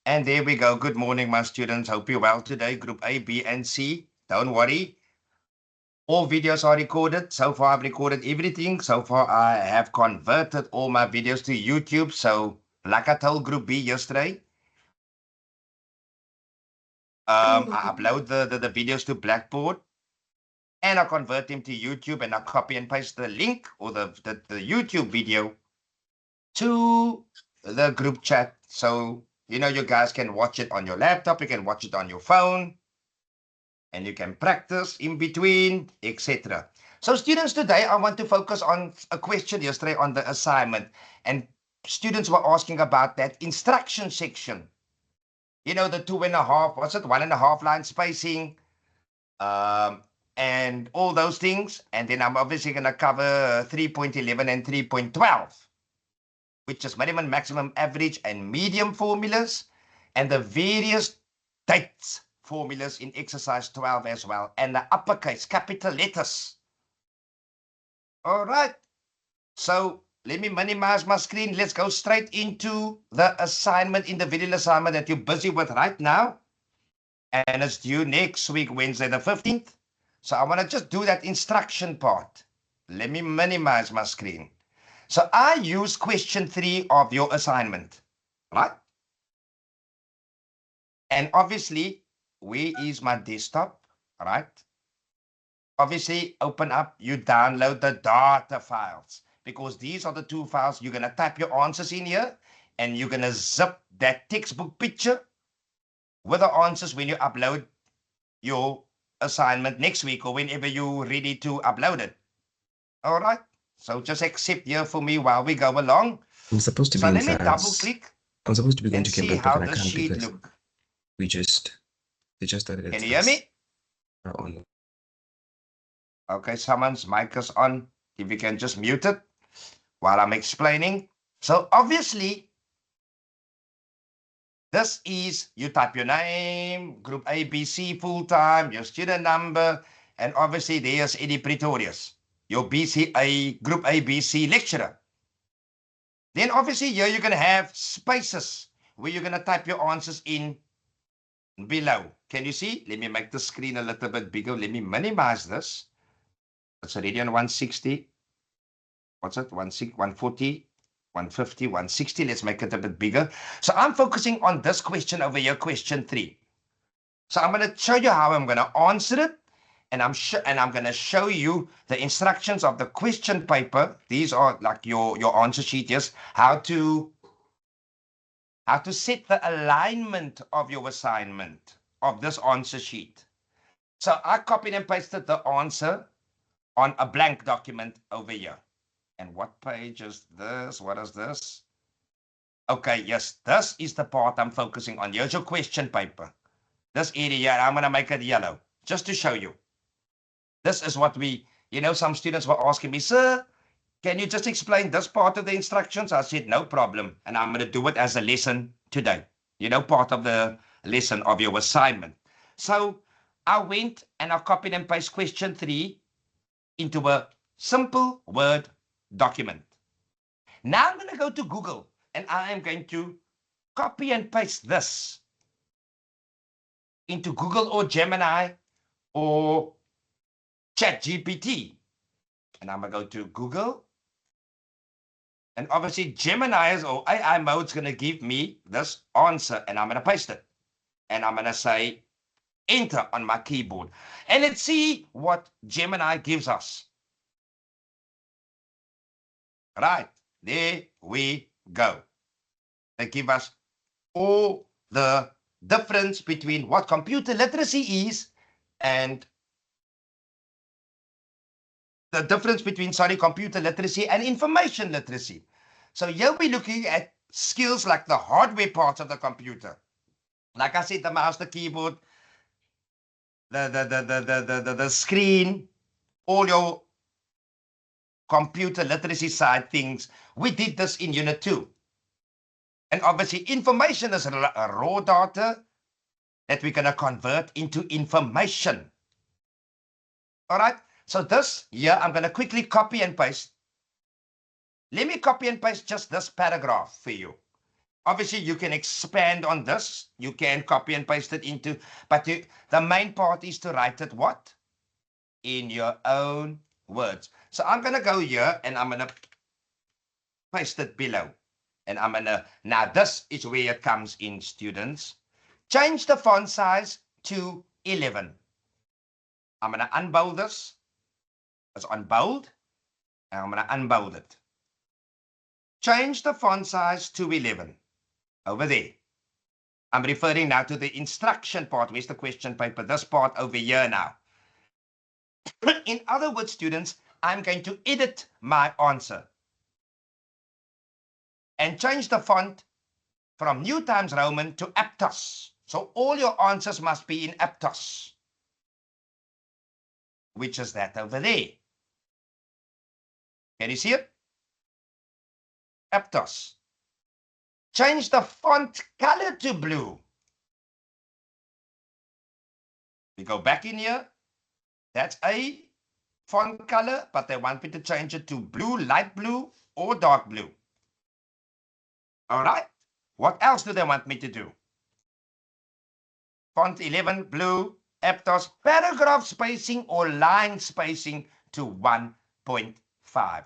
And there we go. Good morning, my students. Hope you're well today. Group A, B, and C. Don't worry. All videos are recorded. So far, I've recorded everything. So far, I have converted all my videos to YouTube. So, like I told Group B yesterday, I upload the videos to Blackboard and I convert them to YouTube and I copy and paste the link or the YouTube video to the group chat. So, you guys can watch it on your laptop. You can watch it on your phone. And you can practice in between, etc. So students, today I want to focus on a question yesterday on the assignment, and students were asking about that instruction section. The 2.5, what's it, 1.5 line spacing, um, and all those things. And then I'm obviously going to cover 3.11 and 3.12, which is minimum, maximum, average, and medium formulas, and the various dates formulas in exercise 12 as well, and the uppercase, capital letters. All right. So let me minimize my screen. Let's go straight into the assignment, individual assignment that you're busy with right now. And it's due next week, Wednesday the 15th. So I want to just do that instruction part. Let me minimize my screen. So I use question 3 of your assignment, right? And obviously, where is my desktop, right? Obviously, open up, you download the data files, because these are the two files. You're going to type your answers in here, and you're going to zip that textbook picture with the answers when you upload your assignment next week or whenever you're ready to upload it. All right? So just accept here for me while we go along. I'm supposed to be So in let me double class. click I'm supposed to be going and to see Cambridge, but how then I this can't sheet because look. they just started a Can you hear class me? on. Okay, someone's mic is on. If you can just mute it while I'm explaining. So obviously, this is, you type your name, group ABC full time, your student number, and obviously there's Eddie Pretorius, your BCA, group ABC lecturer. Then obviously here you're going to have spaces where you're going to type your answers in below. Can you see? Let me make the screen a little bit bigger. Let me minimize this. It's already on 160. What's it? 140, 150, 160. Let's make it a bit bigger. So I'm focusing on this question over here, question 3. So I'm going to show you how I'm going to answer it, and I'm going to show you the instructions of the question paper. These are like your answer sheet, yes. How to set the alignment of your assignment of this answer sheet. So I copied and pasted the answer on a blank document over here. And what page is this? What is this? Okay, yes, this is the part I'm focusing on. Here's your question paper. This area, I'm going to make it yellow just to show you. This is what some students were asking me, sir, can you just explain this part of the instructions? I said, no problem. And I'm going to do it as a lesson today, part of the lesson of your assignment. So I went and I copied and pasted question 3 into a simple Word document. Now I'm going to go to Google and I am going to copy and paste this into Google or Gemini or ChatGPT. And I'm going to go to Google. And obviously Gemini or AI mode is going to give me this answer, and I'm going to paste it. And I'm going to say enter on my keyboard. And let's see what Gemini gives us. Right, there we go. They give us all the difference between what computer literacy is and the difference between, computer literacy and information literacy. So here we're looking at skills like the hardware parts of the computer. Like I said, the mouse, the keyboard, the screen, all your computer literacy side things. We did this in Unit 2. And obviously, information is raw data that we're going to convert into information. All right. So this here, I'm going to quickly copy and paste. Let me copy and paste just this paragraph for you. Obviously, you can expand on this. You can copy and paste it into, but the main part is to write it what? In your own words. So I'm going to go here and I'm going to paste it below. And I'm going to, now this is where it comes in, students. Change the font size to 11. I'm going to unbold this. It's unbold. And I'm going to unbold it. Change the font size to 11. Over there. I'm referring now to the instruction part. Where's the question paper? This part over here now. In other words, students, I'm going to edit my answer and change the font from New Times Roman to Aptos. So all your answers must be in Aptos, which is that over there. Can you see it? Aptos. Change the font color to blue. We go back in here. That's a font color, but they want me to change it to blue, light blue, or dark blue. All right. What else do they want me to do? Font 11, blue, Aptos, paragraph spacing or line spacing to 1.5.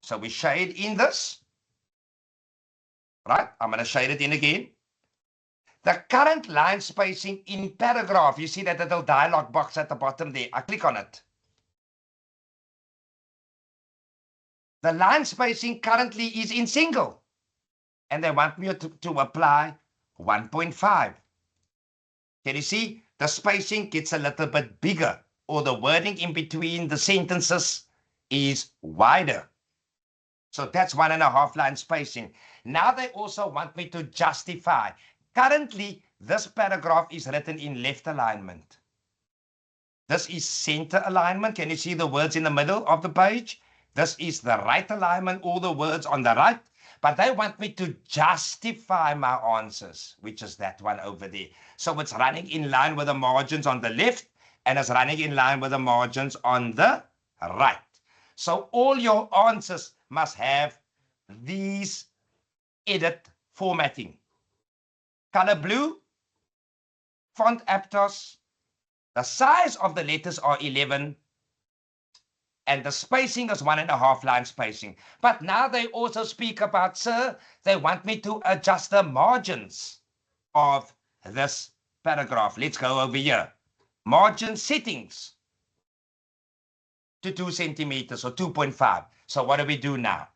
So we shade in this. Right? I'm going to shade it in again. The current line spacing in paragraph, you see that little dialog box at the bottom there. I click on it. The line spacing currently is in single. And they want me to apply 1.5. Can you see? The spacing gets a little bit bigger, or the wording in between the sentences is wider. So that's 1.5 line spacing. Now they also want me to justify. Currently, this paragraph is written in left alignment. This is center alignment. Can you see the words in the middle of the page? This is the right alignment, all the words on the right. But they want me to justify my answers, which is that one over there. So it's running in line with the margins on the left, and it's running in line with the margins on the right. So all your answers must have these edit formatting. Color blue, font Aptos, the size of the letters are 11, and the spacing is 1.5 line spacing. But now they also speak about, sir, they want me to adjust the margins of this paragraph. Let's go over here. Margin settings to 2 centimeters or 2.5. So what do we do now?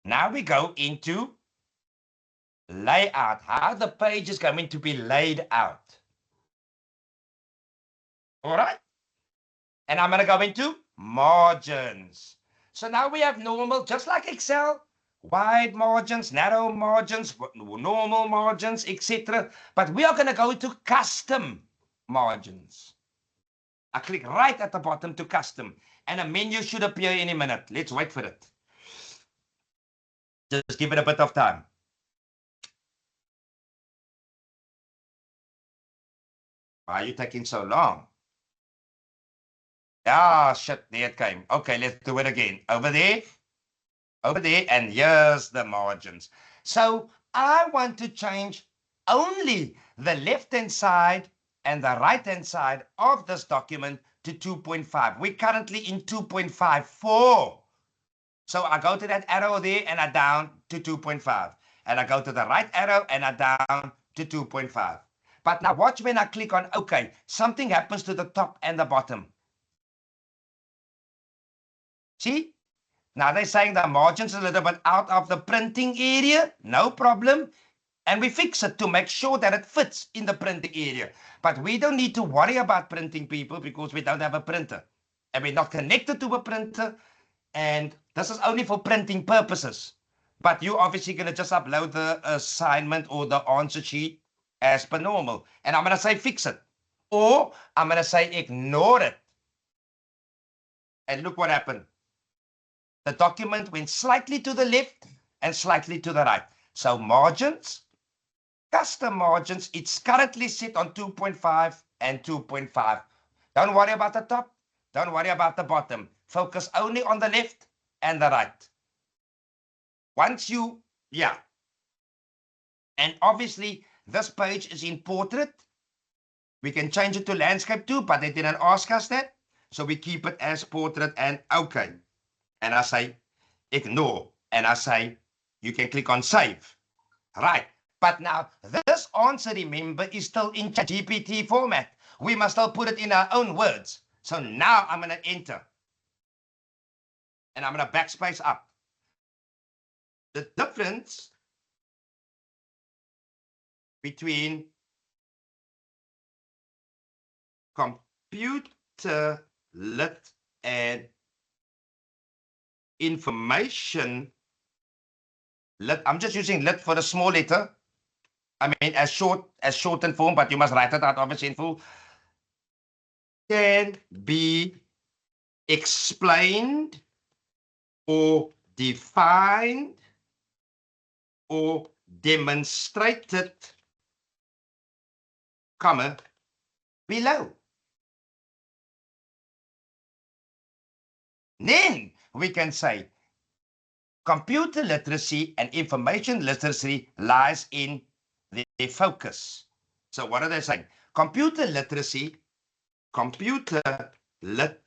Now we go into layout, how the page is going to be laid out. All right. And I'm going to go into margins. So now we have normal, just like Excel, wide margins, narrow margins, normal margins, etc. But we are going to go to custom margins. I click right at the bottom to custom, and a menu should appear any minute. Let's wait for it. Just give it a bit of time. Why are you taking so long? Ah, shit, there it came. Okay, let's do it again. Over there, and here's the margins. So I want to change only the left-hand side and the right-hand side of this document to 2.5. We're currently in 2.54. So I go to that arrow there and I down to 2.5. And I go to the right arrow and I down to 2.5. But now watch when I click on OK, something happens to the top and the bottom. See? Now they're saying the margins are a little bit out of the printing area. No problem. And we fix it to make sure that it fits in the printing area. But we don't need to worry about printing, people, because we don't have a printer. And we're not connected to a printer. And this is only for printing purposes. But you're obviously going to just upload the assignment or the answer sheet as per normal. And I'm going to say fix it. Or I'm going to say ignore it. And look what happened. The document went slightly to the left and slightly to the right. So margins, custom margins, it's currently set on 2.5 and 2.5. Don't worry about the top. Don't worry about the bottom. Focus only on the left and the right. Once you, And obviously, this page is in portrait. We can change it to landscape too, but they didn't ask us that. So we keep it as portrait and okay. And I say, ignore. And I say, you can click on save. Right. But now this answer, remember, is still in ChatGPT format. We must still put it in our own words. So now I'm going to enter. And I'm going to backspace up. The difference between computer lit and information lit. I'm just using lit for the small letter. I mean, as shortened form, but you must write it out obviously in full. Can be explained or defined or demonstrated, comma, below. Then we can say computer literacy and information literacy lies in their focus. So what are they saying? Computer literacy, computer lit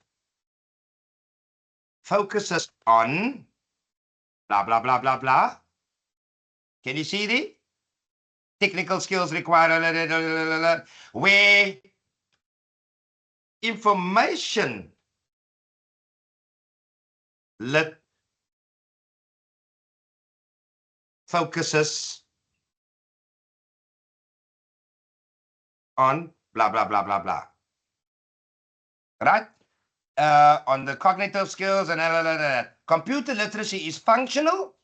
focuses on blah, blah, blah, blah, blah. Can you see the technical skills required, where information lit focuses on blah, blah, blah, blah, blah. Right? On the cognitive skills and computer literacy is functional.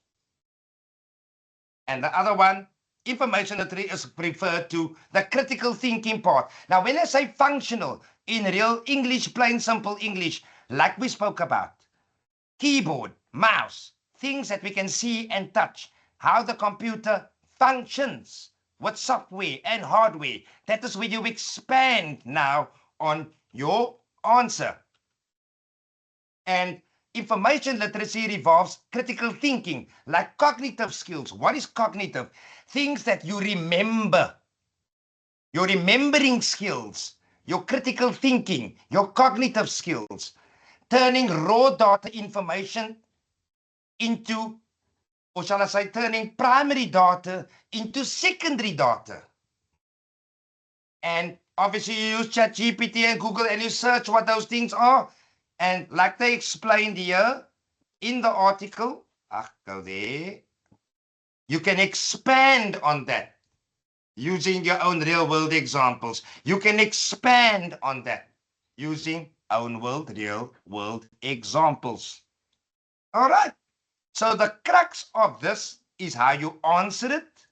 And the other one, information literacy, is referred to the critical thinking part. Now, when I say functional, in real English, plain simple English, like we spoke about, keyboard, mouse, things that we can see and touch, how the computer functions with software and hardware. That is where you expand now on your answer. And information literacy revolves critical thinking, like cognitive skills. What is cognitive? Things that you remember, your remembering skills, your critical thinking, your cognitive skills, turning raw data information into, or shall I say, turning primary data into secondary data. And obviously you use ChatGPT and Google and you search what those things are. And like they explained here in the article, go there, you can expand on that using your own real world examples. You can expand on that using own world, real world examples. All right. So the crux of this is how you answer it.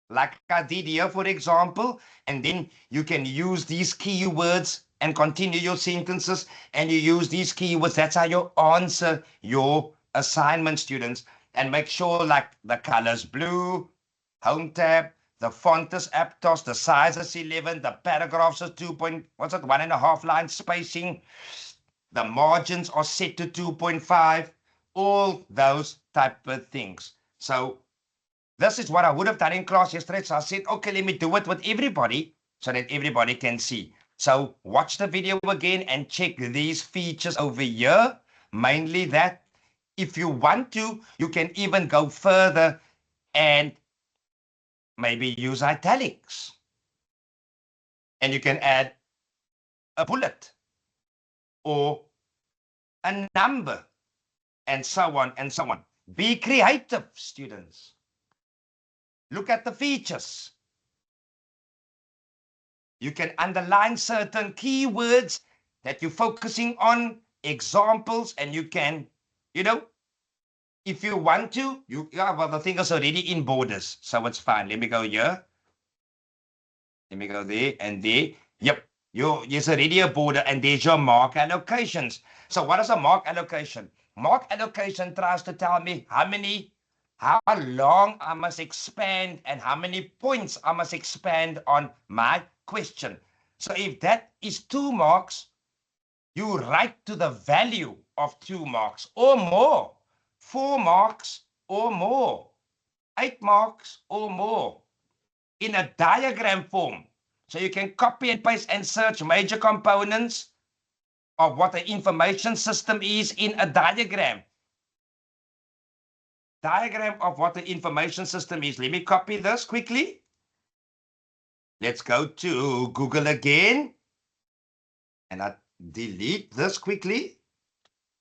Like I did here, for example, and then you can use these keywords and continue your sentences, and you use these keywords. That's how you answer your assignment, students. And make sure, like, the color's blue, home tab, the font is Aptos, the size is 11, the paragraphs are 1.5 line spacing, the margins are set to 2.5, all those type of things. So this is what I would have done in class yesterday. So I said, okay, let me do it with everybody so that everybody can see. So watch the video again and check these features over here. Mainly that. If you want to, you can even go further and maybe use italics. And you can add a bullet or a number and so on and so on. Be creative, students. Look at the features. You can underline certain keywords that you're focusing on, examples, and you can, if you want to, well, the thing is already in borders, so it's fine. Let me go here. Let me go there and there. Yep, there's already a border, and there's your mark allocations. So what is a mark allocation? Mark allocation tries to tell me how long I must expand and how many points I must expand on my question. So if that is 2 marks, you write to the value of 2 marks or more, 4 marks or more, 8 marks or more in a diagram form. So you can copy and paste and search major components of what the information system is in a diagram. Diagram of what the information system is. Let me copy this quickly. Let's go to Google again. And I delete this quickly.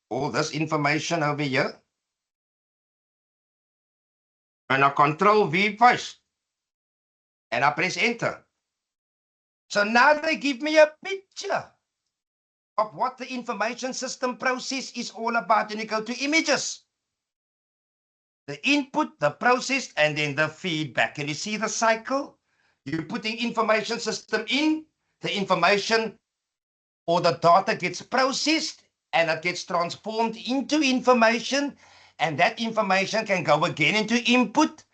All this information over here. And I Control V first. And I press enter. So now they give me a picture of what the information system process is all about. And you go to images. The input, the process, and then the feedback. Can you see the cycle? You're putting information system in, the information or the data gets processed and it gets transformed into information, and that information can go again into input.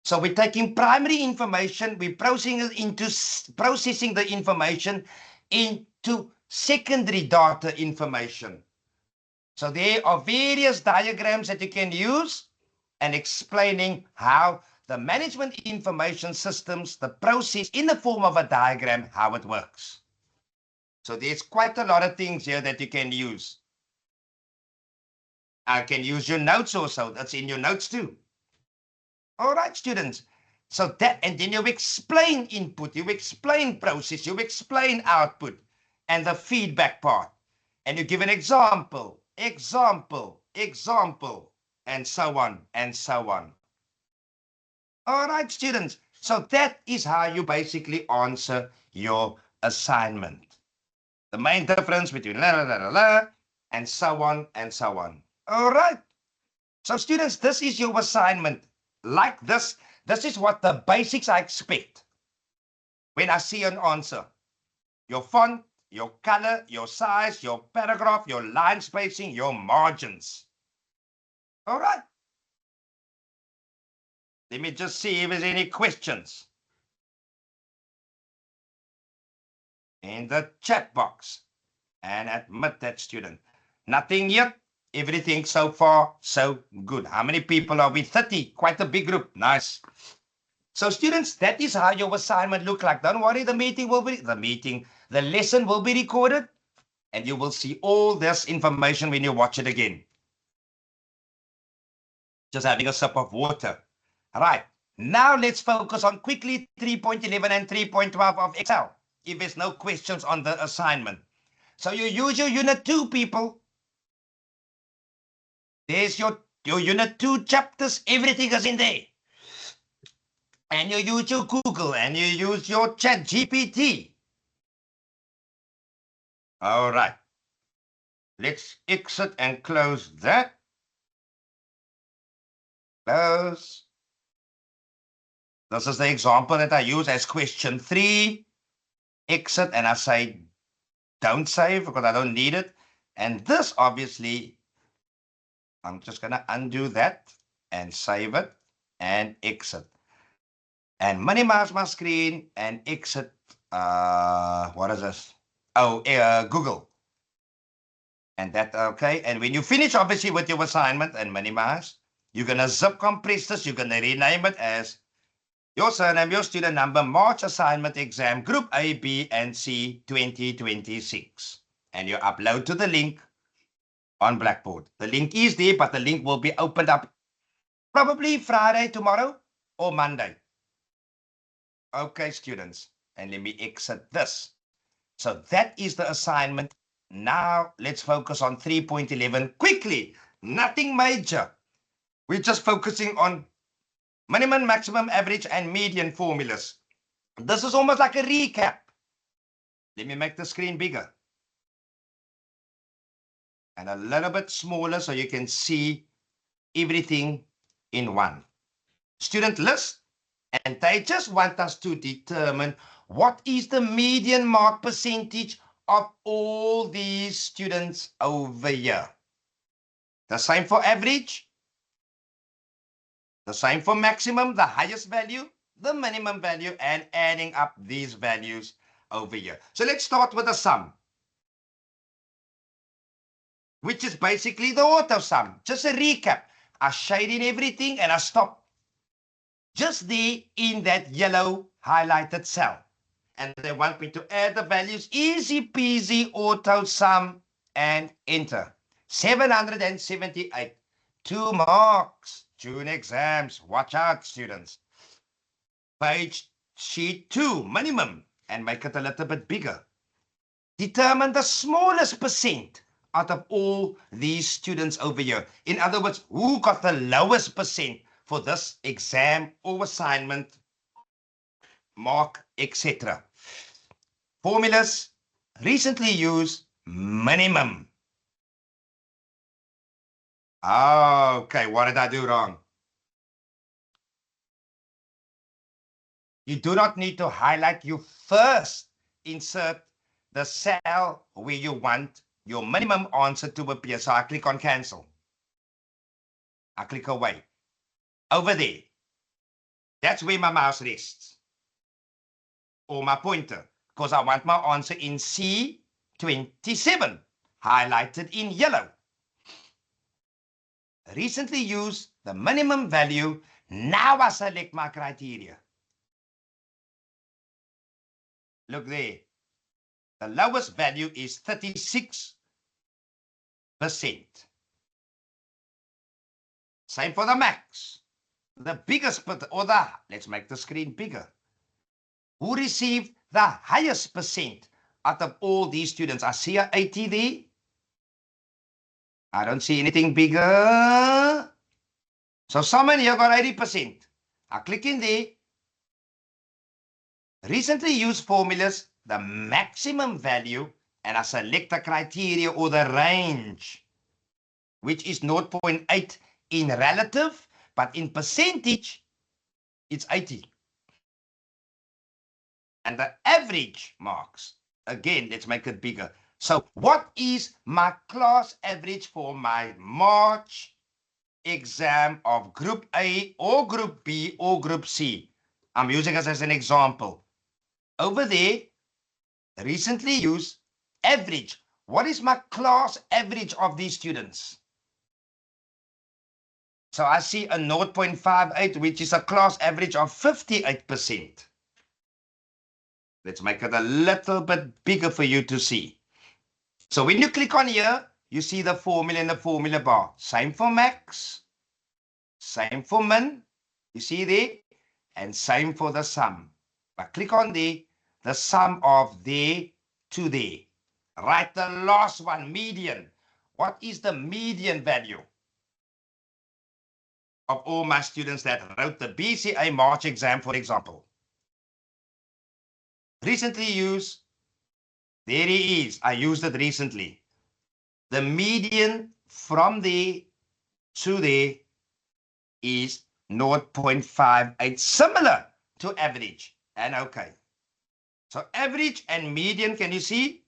So we're taking primary information, we're processing the information into secondary data information. So there are various diagrams that you can use and explaining how the management information systems, the process in the form of a diagram, how it works. So there's quite a lot of things here that you can use. I can use your notes also. That's in your notes too. All right, students. So that, and then you explain input, you explain process, you explain output, and the feedback part. And you give an example, and so on, and so on. All right, students. So that is how you basically answer your assignment. The main difference between and so on and so on. All right. So students, this is your assignment. Like this is what the basics I expect when I see an answer. Your font, your color, your size, your paragraph, your line spacing, your margins. All right. Let me just see if there's any questions in the chat box and admit that, student. Nothing yet. Everything so far, so good. How many people are we? 30. Quite a big group. Nice. So students, that is how your assignment look like. Don't worry, the lesson will be recorded and you will see all this information when you watch it again. Just having a sip of water. All right. Now let's focus on quickly 3.11 and 3.12 of Excel, if there's no questions on the assignment. So you use your Unit 2, people. There's your Unit 2 chapters. Everything is in there. And you use your Google and you use your ChatGPT. All right. Let's exit and close that. Close. This is the example that I use as question 3. Exit, and I say don't save because I don't need it. And this, obviously, I'm just going to undo that and save it and exit. And minimize my screen and exit. What is this? Oh, Google. And that, okay. And when you finish, obviously, with your assignment and minimize, you're going to zip compress this. You're going to rename it as your surname, your student number, March assignment exam, group A, B, and C 2026. And you upload to the link on Blackboard. The link is there, but the link will be opened up probably Friday, tomorrow, or Monday. Okay, students. And let me exit this. So that is the assignment. Now let's focus on 3.11 quickly. Nothing major. We're just focusing on minimum, maximum, average, and median formulas. This is almost like a recap. Let me make the screen bigger. And a little bit smaller so you can see everything in one. Student list. And they just want us to determine what is the median mark percentage of all these students over here. The same for average. The same for maximum, the highest value, the minimum value, and adding up these values over here. So let's start with the sum, which is basically the auto sum. Just a recap. I shade in everything and I stop just there in that yellow highlighted cell. And they want me to add the values, easy peasy, auto sum, and enter. 778, 2 marks, June exams. Watch out, students. Page sheet 2, minimum, and make it a little bit bigger. Determine the smallest percent out of all these students over here. In other words, who got the lowest percent for this exam or assignment, mark, etc. Formulas recently used minimum. Okay, what did I do wrong? You do not need to highlight. You first insert the cell where you want your minimum answer to appear. So I click on cancel. I click away. Over there, that's where my mouse rests, or my pointer, because I want my answer in C27, highlighted in yellow. Recently used the minimum value. Now I select my criteria. Look there. The lowest value is 36%. Same for the max. The biggest, let's make the screen bigger. Who received the highest percent out of all these students? I see a 80 there. I don't see anything bigger. So someone here got 80%. I click in there. Recently used formulas, the maximum value, and I select the criteria or the range, which is 0.8 in relative, but in percentage, it's 80. And the average marks, again, let's make it bigger. So what is my class average for my March exam of Group A or Group B or Group C? I'm using this as an example. Over there, recently used average. What is my class average of these students? So I see a 0.58, which is a class average of 58%. Let's make it a little bit bigger for you to see. So when you click on here, you see the formula in the formula bar. Same for max, same for min, you see there, and same for the sum. I click on the sum of there to there. Write the last one, median. What is the median value of all my students that wrote the BCA March exam, for example? Recently used, there he is. I used it recently. The median from there to there is 0.58, similar to average and okay. So average and median, can you see?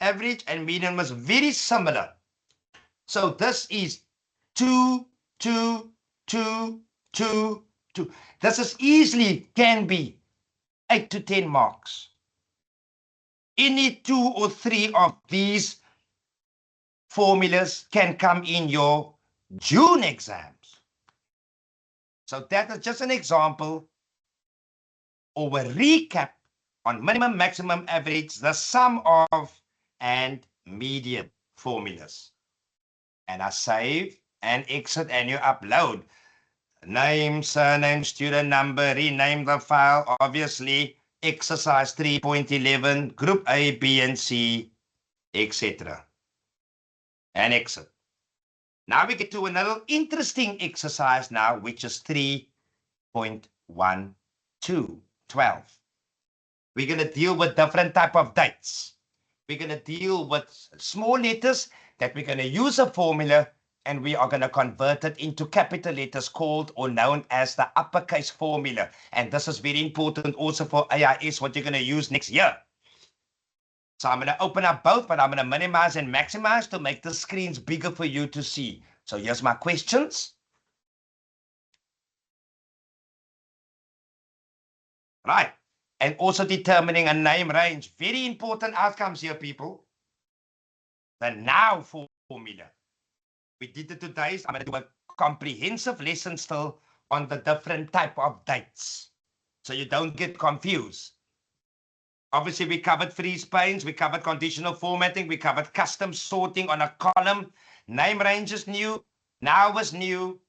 Average and median was very similar. So this is 2, 2, 2, 2, 2. This is easily can be 8 to 10 marks. Any 2 or 3 of these formulas can come in your June exams. So that is just an example or a recap on minimum, maximum, average, the sum of, and median formulas. And I save and exit and you upload. Name, surname, student number, rename the file, obviously, exercise 3.11, group A, B, and C, etc. And exit. Now we get to another interesting exercise now, which is 3.12, 12. We're going to deal with different type of dates. We're going to deal with small letters that we're going to use a formula and we are going to convert it into capital letters called or known as the uppercase formula. And this is very important also for AIS, what you're going to use next year. So I'm going to open up both, but I'm going to minimize and maximize to make the screens bigger for you to see. So here's my questions. Right. And also determining a name range. Very important outcomes here, people. The now formula. We did it today. So I'm going to do a comprehensive lesson still on the different type of dates, so you don't get confused. Obviously, we covered freeze panes, we covered conditional formatting, we covered custom sorting on a column. Name range is new, now is new.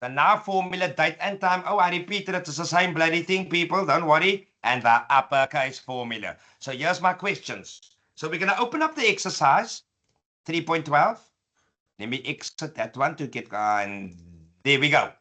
The now formula, date and time. Oh, I repeated it. It's the same bloody thing, people. Don't worry. And the uppercase formula. So here's my questions. So we're going to open up the exercise 3.12. Let me exit that one to get, and there we go.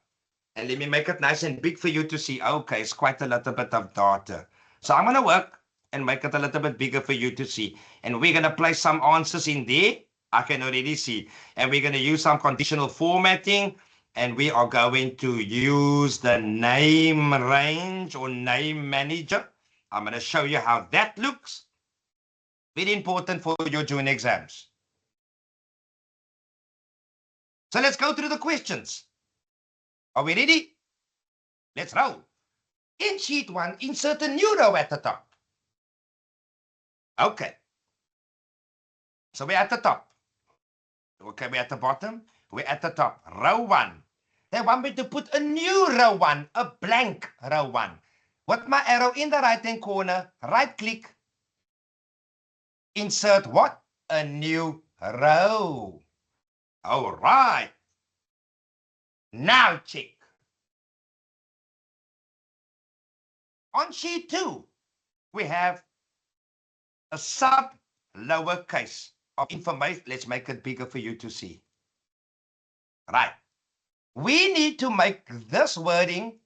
And let me make it nice and big for you to see. Okay, it's quite a little bit of data. So I'm going to work and make it a little bit bigger for you to see. And we're going to place some answers in there. I can already see. And we're going to use some conditional formatting. And we are going to use the name range or name manager. I'm going to show you how that looks. Very important for your June exams. So let's go through the questions. Are we ready? Let's roll. In sheet 1, insert a new row at the top. Okay. So we're at the top. Okay, we're at the bottom. We're at the top. Row 1. They want me to put a new row 1, a blank row 1. With my arrow in the right-hand corner, right-click. Insert what? A new row. All right. Now check. On sheet 2, we have a sub lowercase of information. Let's make it bigger for you to see. Right. We need to make this wording,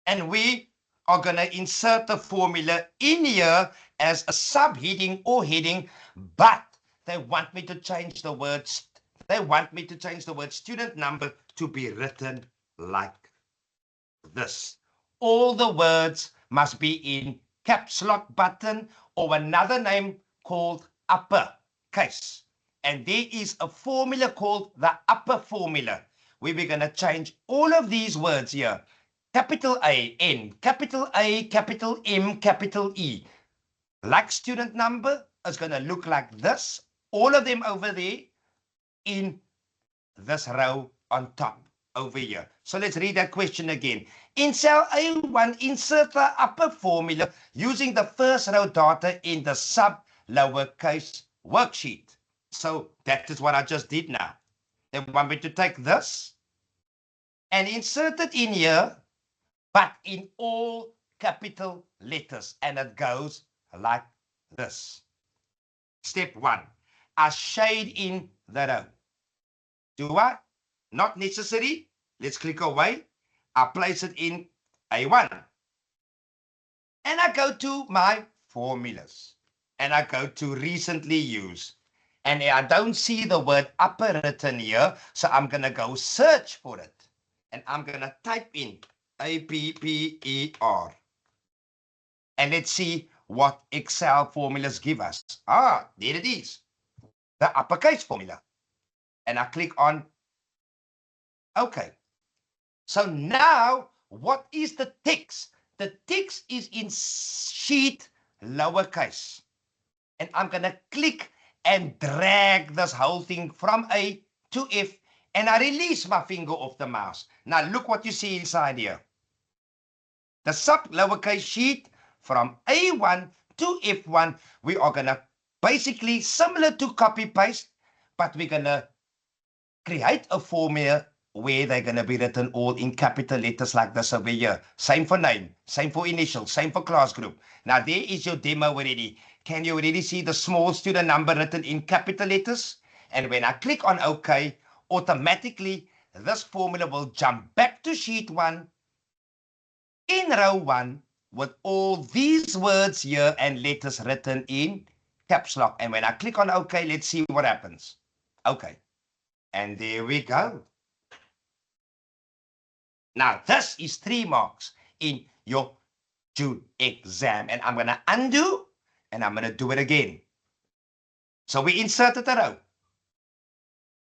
and we are going to insert the formula in here as a subheading or heading, but they want me to change the words. They want me to change the word student number to be written like this. All the words must be in caps lock button or another name called uppercase. And there is a formula called the upper formula, where we're going to change all of these words here. Capital A, N, capital A, capital M, capital E. Like student number is going to look like this. All of them over there in this row on top over here. So let's read that question again. In cell A1, insert the upper formula using the first row data in the sub lowercase worksheet. So that is what I just did now. They want me to take this and insert it in here, but in all capital letters. And it goes like this. Step 1, I shade in the row. Do I? Not necessary. Let's click away. I place it in A1. And I go to my formulas. And I go to recently used. And I don't see the word upper written here. So I'm going to go search for it. And I'm going to type in APPER. And let's see what Excel formulas give us. Ah, there it is. The uppercase formula. And I click on OK. So now, what is the text? The text is in sheet lowercase. And I'm going to click and drag this whole thing from A to F. And I release my finger off the mouse. Now look what you see inside here. The sub lowercase sheet from A1 to F1. We are going to basically similar to copy paste, but we're going to create a formula where they're going to be written all in capital letters like this over here. Same for name, same for initial, same for class group. Now there is your demo already. Can you already see the small student number written in capital letters? And when I click on OK, automatically this formula will jump back to sheet 1 in row 1 with all these words here and letters written in caps lock. And when I click on OK, let's see what happens. OK. And there we go. Now, this is 3 marks in your June exam. And I'm going to undo, and I'm going to do it again. So we inserted a row.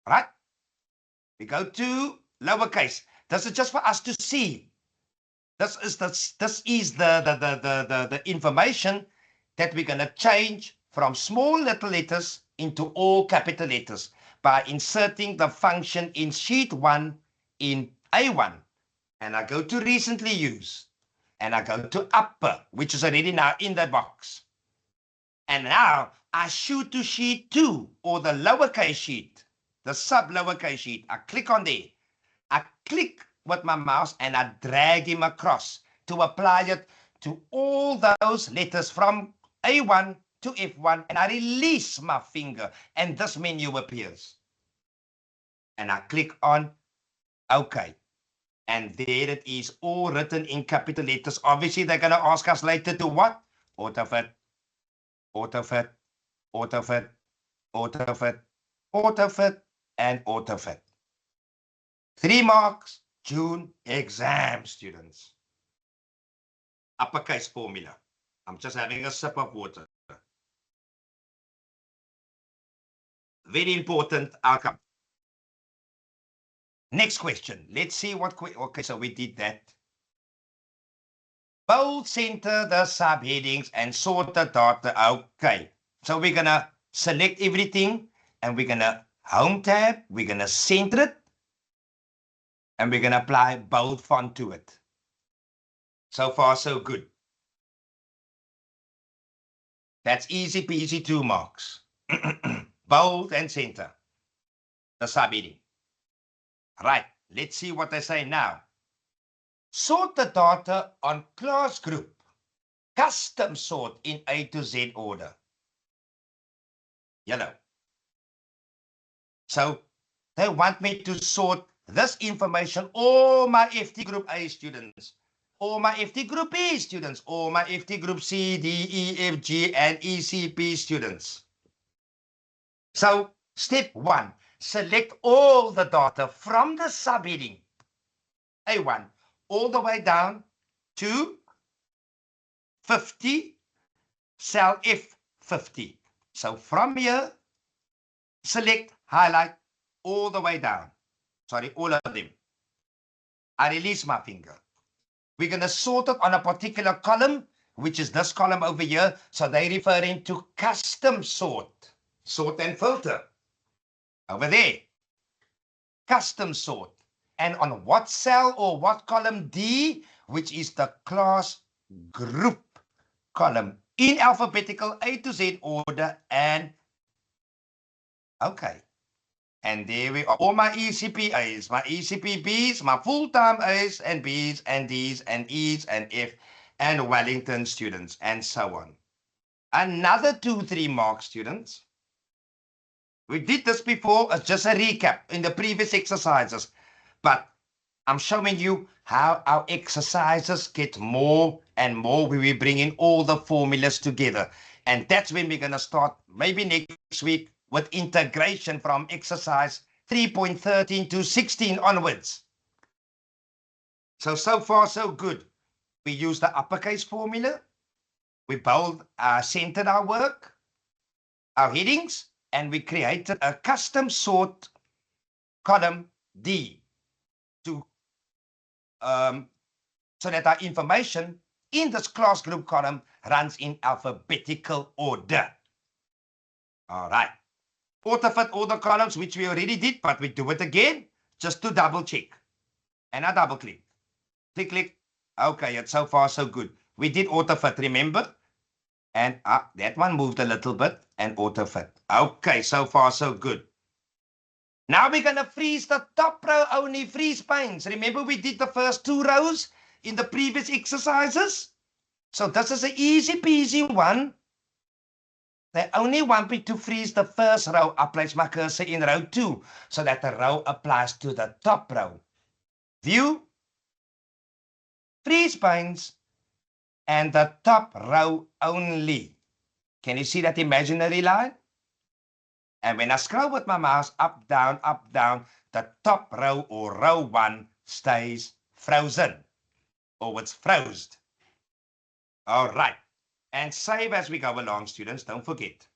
Right? We go to lowercase. This is just for us to see. This is the information that we're going to change from small little letters into all capital letters. by inserting the function in sheet 1 in A1. And I go to recently used. And I go to upper, which is already now in the box. And now I shoot to sheet 2, or the lowercase sheet, the sub lowercase sheet. I click on there. I click with my mouse and I drag him across to apply it to all those letters from A1 to F1, and I release my finger and this menu appears. And I click on OK. And there it is, all written in capital letters. Obviously, they're going to ask us later to what? Autofit, autofit, autofit, autofit, autofit, and autofit. 3 marks, June exam, students. Uppercase formula. I'm just having a sip of water. Very important outcome. Next question. Let's see what. Okay, so we did that. Bold center the subheadings and sort the data. Okay, so we're going to select everything and we're going to home tab. We're going to center it and we're going to apply bold font to it. So far, so good. That's easy peasy, 2 marks. Bold and center the subheading. Right, let's see what they say now. Sort the data on class group. Custom sort in A to Z order. Yellow. So they want me to sort this information, all my FT group A students, all my FT group B students, all my FT group C, D, E, F, G, and ECP students. So step 1, select all the data from the subheading A1 all the way down to 50, cell F50. So from here, select, highlight all the way down. Sorry, all of them. I release my finger. We're going to sort it on a particular column, which is this column over here. So they're referring to custom sort. Sort and filter. Over there. Custom sort. And on what cell or what column? D, which is the class group column in alphabetical A to Z order. And okay. And there we are. All my ECP A's, my ECP B's, my full-time A's and B's and D's and E's and F and Wellington students and so on. Another 2-3 marks, students. We did this before as just a recap in the previous exercises, but I'm showing you how our exercises get more and more when we bring in all the formulas together. And that's when we're going to start maybe next week with integration from exercise 3.13 to 16 onwards. So far, so good. We use the uppercase formula. We bold, centered our work, our headings, and we created a custom sort column D to so that our information in this class group column runs in alphabetical order. All right. Autofit all the columns, which we already did, but we do it again just to double check. And I double click. Click, click. Okay, it's so far so good. We did autofit, remember? And that one moved a little bit and autofit. Okay, so far so good. Now we're going to freeze the top row only, freeze panes. Remember we did the first 2 rows in the previous exercises? So this is an easy peasy one. They only want me to freeze the first row. I place my cursor in row 2 so that the row applies to the top row. View, freeze panes, and the top row only. Can you see that imaginary line? And when I scroll with my mouse up, down, the top row or row 1 stays frozen, or it's frozen. All right. And save as we go along, students. Don't forget.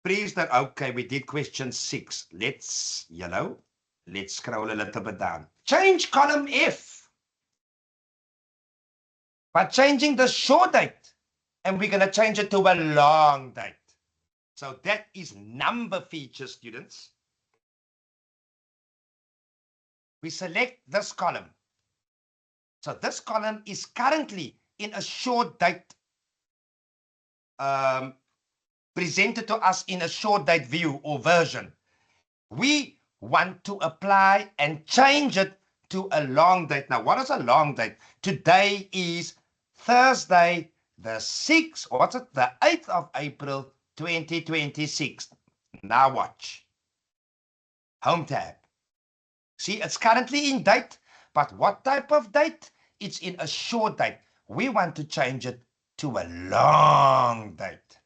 Freeze that. Okay, we did question 6. Let's scroll a little bit down. Change column F by changing the short date. And we're going to change it to a long date. So that is number feature, students. We select this column. So this column is currently in a short date, presented to us in a short date view or version. We want to apply and change it to a long date. Now, what is a long date? Today is Thursday, the 6th, what's it? The 8th of April, 2026. Now watch. Home tab. See, it's currently in date, but what type of date? It's in a short date. We want to change it to a long date.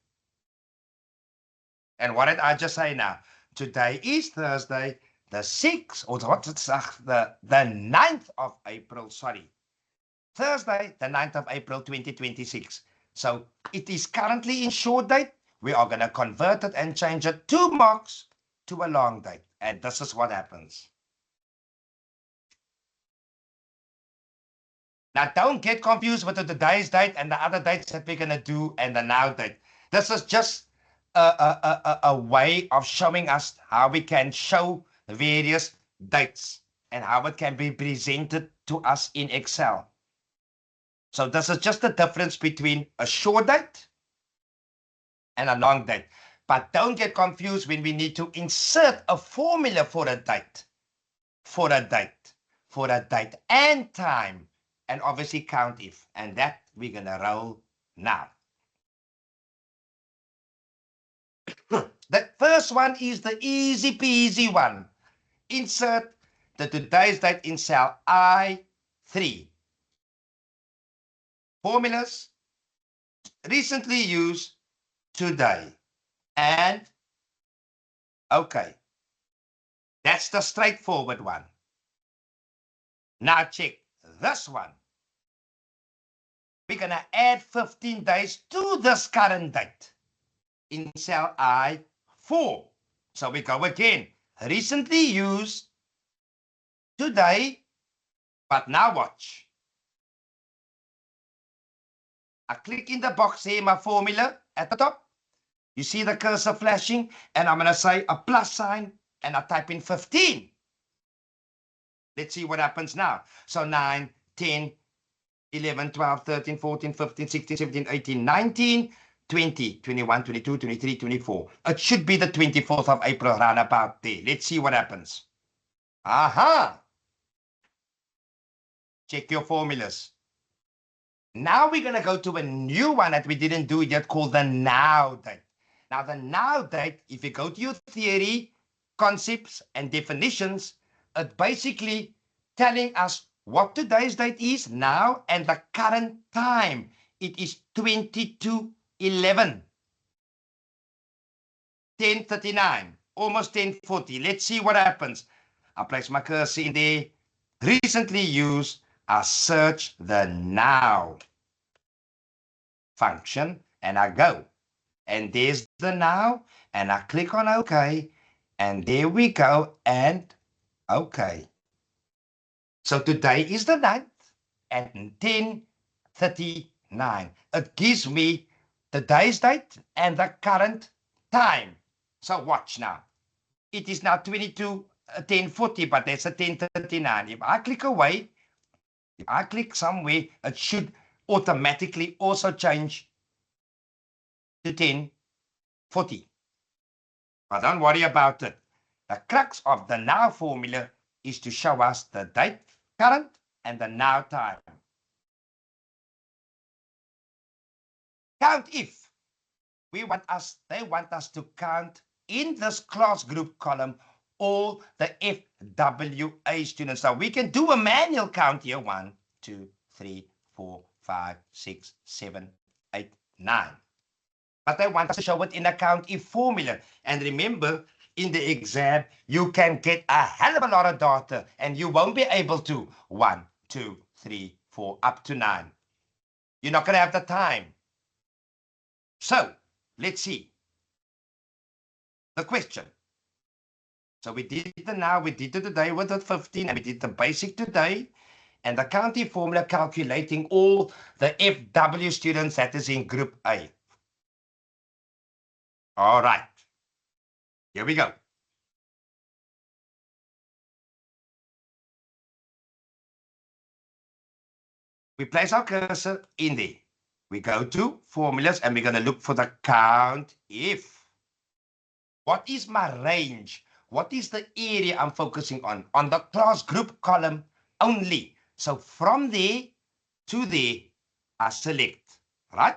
And what did I just say now? Today is Thursday, the 6th, or what's it? The 9th of April, sorry. Thursday, the 9th of April, 2026. So it is currently in short date. We are going to convert it and change it 2 marks to a long date. And this is what happens. Now, don't get confused with the today's date and the other dates that we're going to do and the now date. This is just a way of showing us how we can show various dates and how it can be presented to us in Excel. So this is just the difference between a short date and a long date. But don't get confused when we need to insert a formula for a date, for a date and time, and obviously count if. And that we're going to roll now. The first one is the easy peasy one. Insert the today's date in cell I3. Formulas recently used today. And okay. That's the straightforward one. Now check this one. We're going to add 15 days to this current date in cell I4. So we go again. Recently used today, but now watch. I click in the box here, my formula at the top. You see the cursor flashing, and I'm going to say a plus sign, and I type in 15. Let's see what happens now. So 9, 10, 11, 12, 13, 14, 15, 16, 17, 18, 19, 20, 21, 22, 23, 24. It should be the 24th of April, round about there. Let's see what happens. Aha! Check your formulas. Now we're going to go to a new one that we didn't do yet called the now date. Now the now date, if you go to your theory, concepts and definitions, it's basically telling us what today's date is now and the current time. It is 22:11. 10:39, almost 10:40. Let's see what happens. I place my cursor in there. Recently used, I search the now function and I go. And there's the now, and I click on OK, and there we go, and OK. So today is the 9th at 10:39. It gives me the day's date and the current time. So watch now. It is now 10:40, but there's a 10:39. If I click away, if I click somewhere, it should automatically also change to 10:40. But don't worry about it. The crux of the now formula is to show us the date, current, and the now time. Count if. They want us to count in this class group column all the FWA students. So we can do a manual count here. 1, 2, 3, 4, 5, 6, 7, 8, 9. But they want us to show it in a count if formula. And remember, in the exam, you can get a hell of a lot of data and you won't be able to 1, 2, 3, 4, up to 9. You're not going to have the time. So let's see the question. So we did the now, we did the today with the 15, and we did the basic today, and the count if formula calculating all the FW students that is in group A. All right. Here we go. We place our cursor in there. We go to formulas and we're going to look for the count if. What is my range? What is the area I'm focusing on? On the class group column only. So from there to there, I select, right?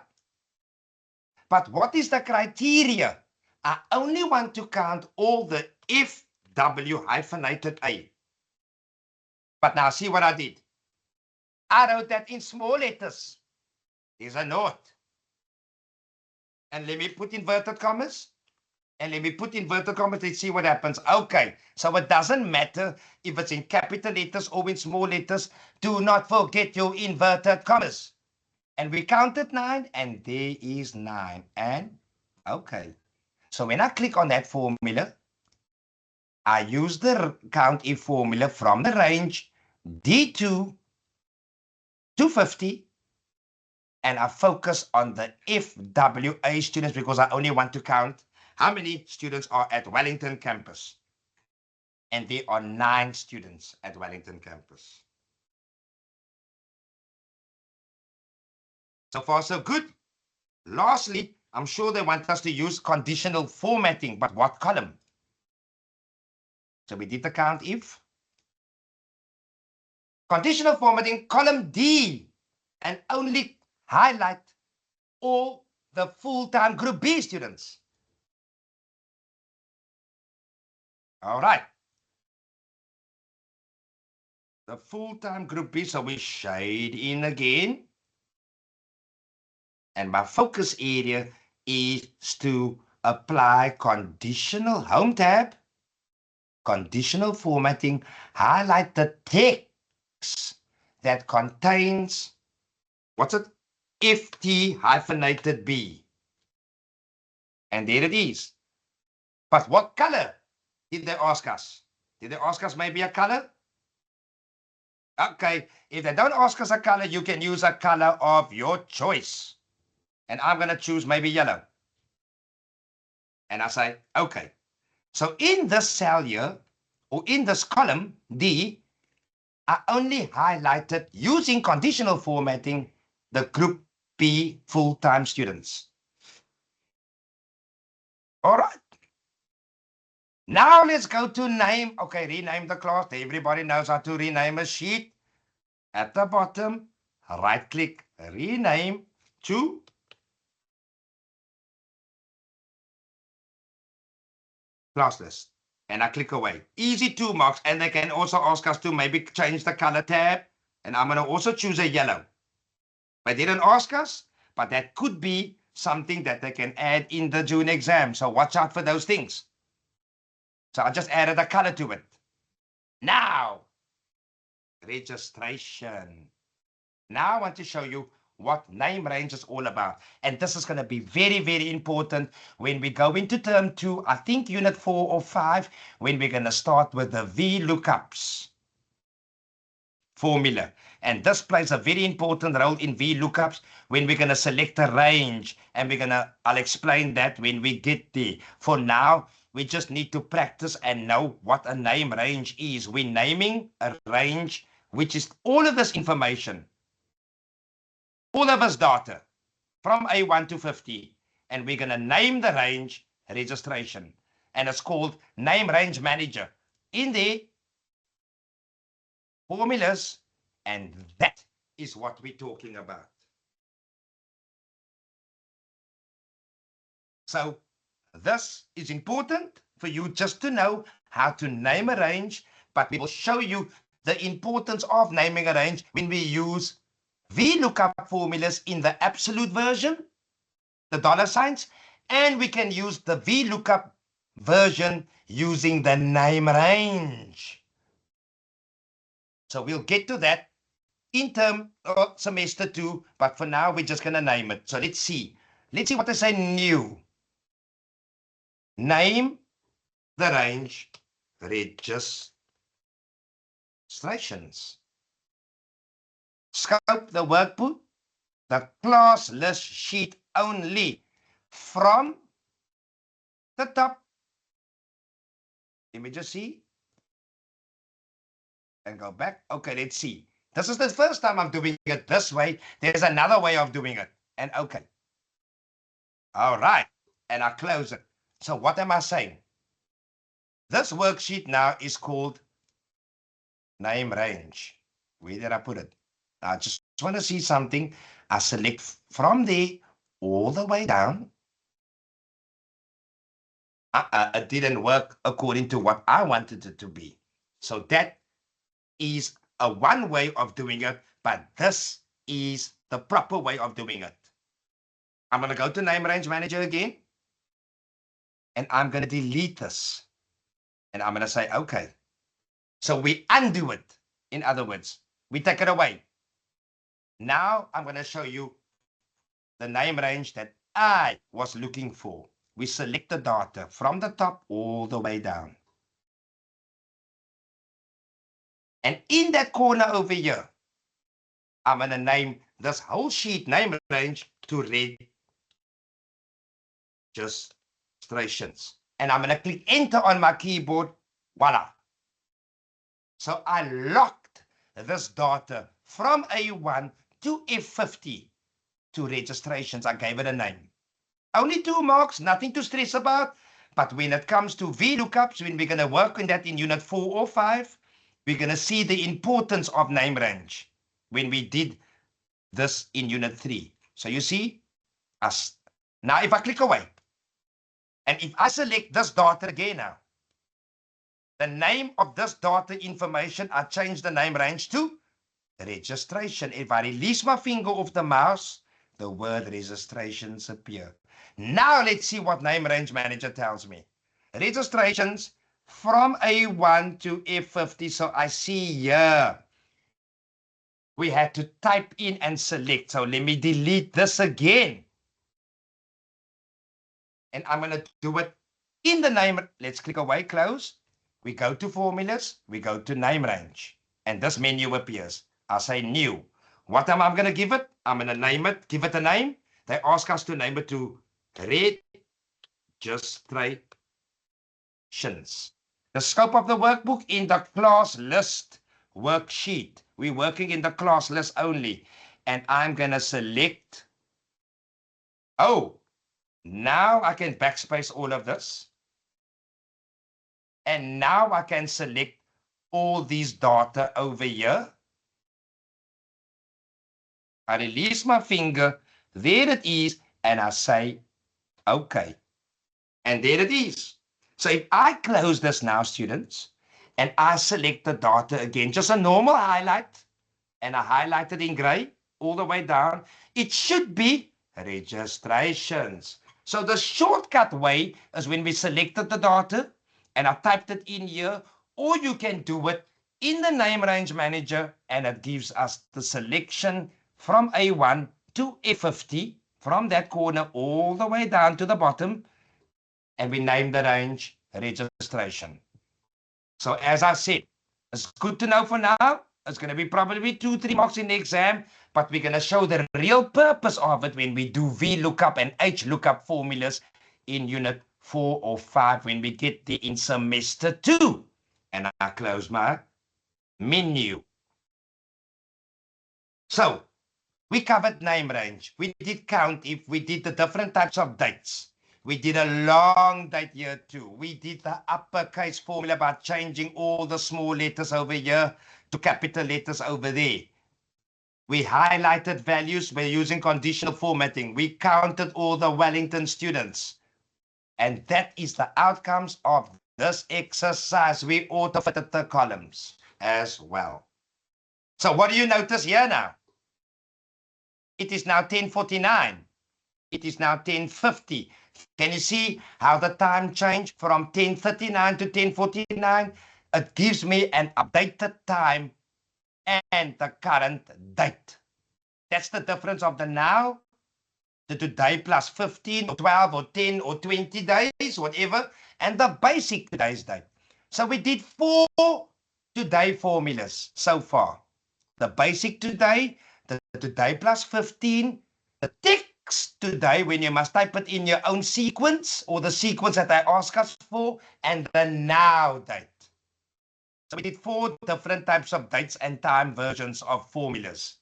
But what is the criteria? I only want to count all the FW hyphenated A. But now see what I did. I wrote that in small letters. There's a note. And let me put inverted commas. And let me put inverted commas. Let's see what happens. Okay. So it doesn't matter if it's in capital letters or in small letters. Do not forget your inverted commas. And we counted 9, and there is 9. And okay. So when I click on that formula, I use the count if formula from the range D2 to 50. And I focus on the FWA students because I only want to count how many students are at Wellington campus. And there are 9 students at Wellington campus. So far, so good. Lastly, I'm sure they want us to use conditional formatting, but what column? So we did the count if. Conditional formatting, column D, and only highlight all the full-time group B students. All right. The full-time group B, so we shade in again. And my focus area is to apply conditional home tab, conditional formatting, highlight the text that contains, what's it? FT hyphenated B. And there it is. But what color did they ask us? Did they ask us maybe a color? Okay, if they don't ask us a color, you can use a color of your choice. And I'm going to choose maybe yellow. And I say, okay. So in this cell here, or in this column, D, I only highlighted using conditional formatting the group B full-time students. All right. Now let's go to name. Okay, rename the class. Everybody knows how to rename a sheet. At the bottom, right-click, rename to class list. And I click away. Easy 2 marks. And they can also ask us to maybe change the color tab. And I'm going to also choose a yellow. They didn't ask us, but that could be something that they can add in the June exam. So watch out for those things. So I just added a color to it. Now, registration. Now I want to show you what name range is all about. And this is going to be very, very important when we go into term 2, I think unit 4 or 5, when we're going to start with the VLOOKUPs formula. And this plays a very important role in VLOOKUPs when we're going to select a range. And I'll explain that when we get there. For now, we just need to practice and know what a name range is. We're naming a range, which is all of this information. All of us data from A1 to 50, and we're going to name the range registration, and it's called Name Range Manager. In there, formulas, and that is what we're talking about. So this is important for you just to know how to name a range, but we will show you the importance of naming a range when we use VLOOKUP formulas in the absolute version, the dollar signs, and we can use the VLOOKUP version using the name range. So we'll get to that in term of semester 2, but for now we're just going to name it. So let's see. Let's see what they say new. Name the range registrations. Scope the workbook, the class list sheet only from the top. Let me just see. And go back. Okay, let's see. This is the first time I'm doing it this way. There's another way of doing it. And okay. All right. And I close it. So what am I saying? This worksheet now is called name range. Where did I put it? I just want to see something. I select from there all the way down. It didn't work according to what I wanted it to be. So that is a one way of doing it, but this is the proper way of doing it. I'm going to go to Name Range Manager again, and I'm going to delete this. And I'm going to say, okay. So we undo it. In other words, we take it away. Now I'm going to show you the name range that I was looking for. We select the data from the top all the way down. And in that corner over here, I'm going to name this whole sheet name range to registrations. And I'm going to click enter on my keyboard. Voila. So I locked this data from A1 to F50 to registrations. I gave it a name. Only 2 marks, nothing to stress about. But when it comes to VLOOKUPs, when we're going to work on that in Unit 4 or 5, we're going to see the importance of name range when we did this in Unit 3. So you see, now if I click away, and if I select this data again now, the name of this data information, I change the name range to registration. If I release my finger off the mouse, the word registrations appear. Now let's see what Name Range Manager tells me. Registrations from A1 to F50. So I see here, we had to type in and select. So let me delete this again. And I'm going to do it in the name. Let's click away, close. We go to formulas, we go to name range, and this menu appears. I say new. What am I going to give it? I'm going to name it, give it a name. They ask us to name it to registrations. The scope of the workbook in the class list worksheet. We're working in the class list only. And I'm going to select. Oh, now I can backspace all of this. And now I can select all these data over here. I release my finger, there it is, and I say, okay. And there it is. So if I close this now, students, and I select the data again, just a normal highlight, and I highlight it in gray all the way down, it should be registrations. So the shortcut way is when we selected the data, and I typed it in here, or you can do it in the Name Range Manager, and it gives us the selection from A1 to F50, from that corner all the way down to the bottom, and we name the range registration. So as I said, it's good to know for now. It's going to be probably 2-3 marks in the exam, but we're going to show the real purpose of it when we do VLOOKUP and HLOOKUP formulas in Unit 4 or 5 when we get there in Semester 2. And I close my menu. So we covered name range. We did count if we did the different types of dates. We did a long date here too. We did the uppercase formula about changing all the small letters over here to capital letters over there. We highlighted values by using conditional formatting. We counted all the Wellington students. And that is the outcomes of this exercise. We auto-fitted the columns as well. So what do you notice here now? It is now 10:49. It is now 10:50. Can you see how the time changed from 10:39 to 10:49? It gives me an updated time and the current date. That's the difference of the now, the today plus 15 or 12 or 10 or 20 days, whatever, and the basic today's date. So we did 4 today formulas so far. The basic today, the today plus 15, the tick X today when you must type it in your own sequence or the sequence that they ask us for, and the now date. So we did 4 different types of dates and time versions of formulas.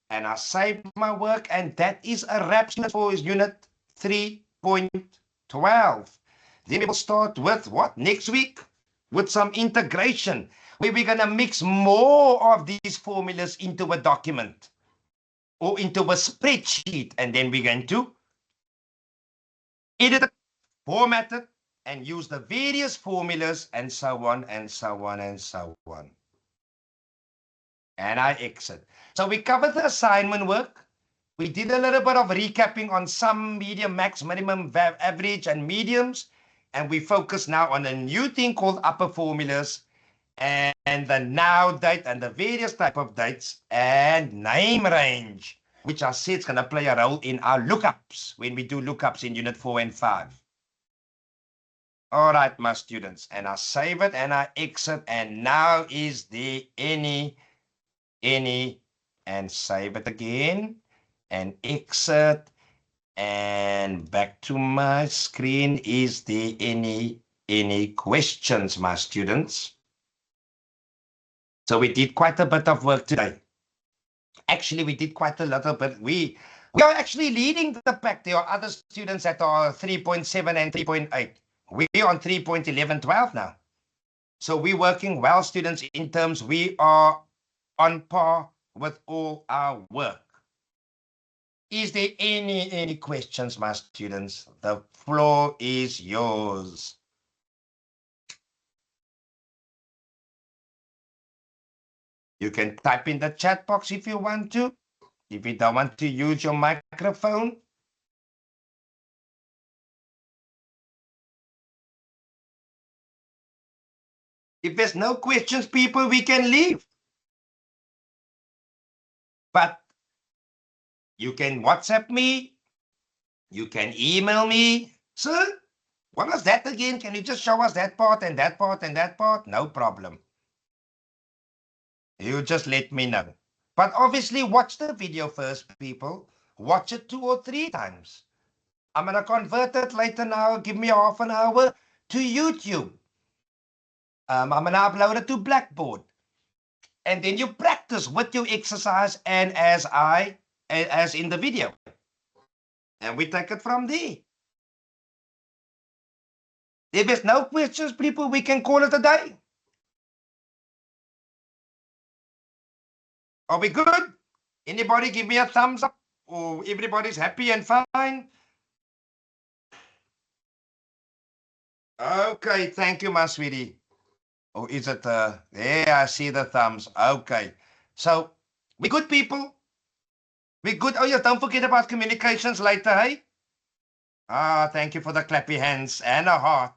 And I saved my work, and that is a wrap for unit 3.12. Then we will start with what? Next week? With some integration, where we're going to mix more of these formulas into a document or into a spreadsheet, and then we're going to edit it, format it, and use the various formulas, and so on, and so on, and so on. And I exit. So we covered the assignment work. We did a little bit of recapping on some medium, max, minimum, average, and mediums. And we focus now on a new thing called upper formulas, and the now date and the various type of dates and name range, which I said is going to play a role in our lookups when we do lookups in unit 4 and 5. All right, my students, and I save it and I exit, and now is there any, and save it again, and exit, and back to my screen. Is there any questions, my students? So we did quite a bit of work today. Actually, we did quite a little bit. We are actually leading the pack. There are other students that are 3.7 and 3.8. We're on 3.1112 now. So we're working well, students, in terms we are on par with all our work. Is there any questions, my students? The floor is yours. You can type in the chat box if you want to. If you don't want to use your microphone. If there's no questions, people, we can leave. But you can WhatsApp me. You can email me. Sir, what was that again? Can you just show us that part and that part and that part? No problem. You just let me know. But obviously, watch the video first, people. Watch it 2 or 3 times. I'm going to convert it later now. Give me half an hour to YouTube. I'm going to upload it to Blackboard. And then you practice with your exercise and as in the video. And we take it from there. If there's no questions, people, we can call it a day. Are we good? Anybody give me a thumbs up? Or everybody's happy and fine? Okay, thank you, my sweetie. Or is it, there, I see the thumbs. Okay. So, we good, people? We good? Oh, yeah, don't forget about communications later, hey? Ah, thank you for the clappy hands and a heart.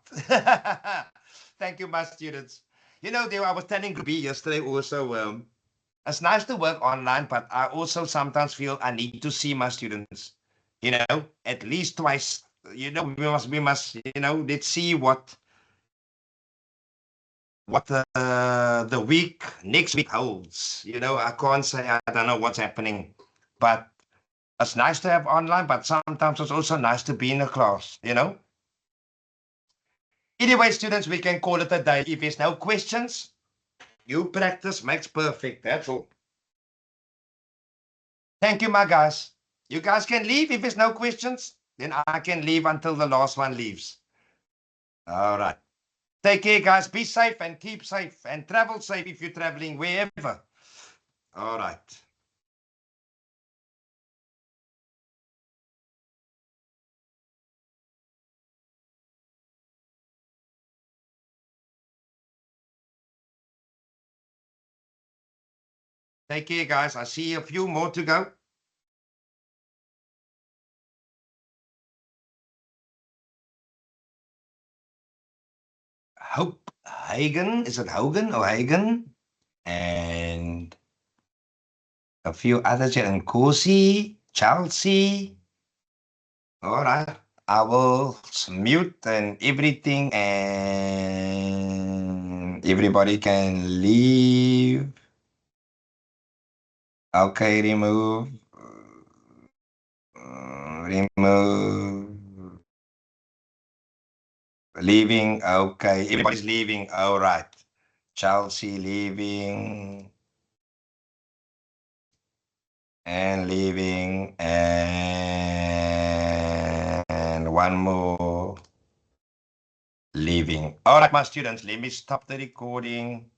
Thank you, my students. You know, I was telling Group B yesterday also, it's nice to work online, but I also sometimes feel I need to see my students, you know, at least twice. You know, we must, you know, let's see what the week, next week holds. You know, I can't say I don't know what's happening, but it's nice to have online, but sometimes it's also nice to be in a class, you know. Anyway, students, we can call it a day. If there's no questions, you practice makes perfect. That's all. Thank you, my guys. You guys can leave if there's no questions. Then I can leave until the last one leaves. All right. Take care, guys. Be safe and keep safe and travel safe if you're traveling wherever. All right. Take care, guys. I see a few more to go. Hope Hagen. Is it Hogan or Hagen? And a few others here. And Corsi, Chelsea. All right. I will mute and everything, and everybody can leave. Okay, remove. Remove. Leaving. Okay. Everybody's leaving. All right. Chelsea leaving. And leaving. And one more. Leaving. All right, my students, let me stop the recording.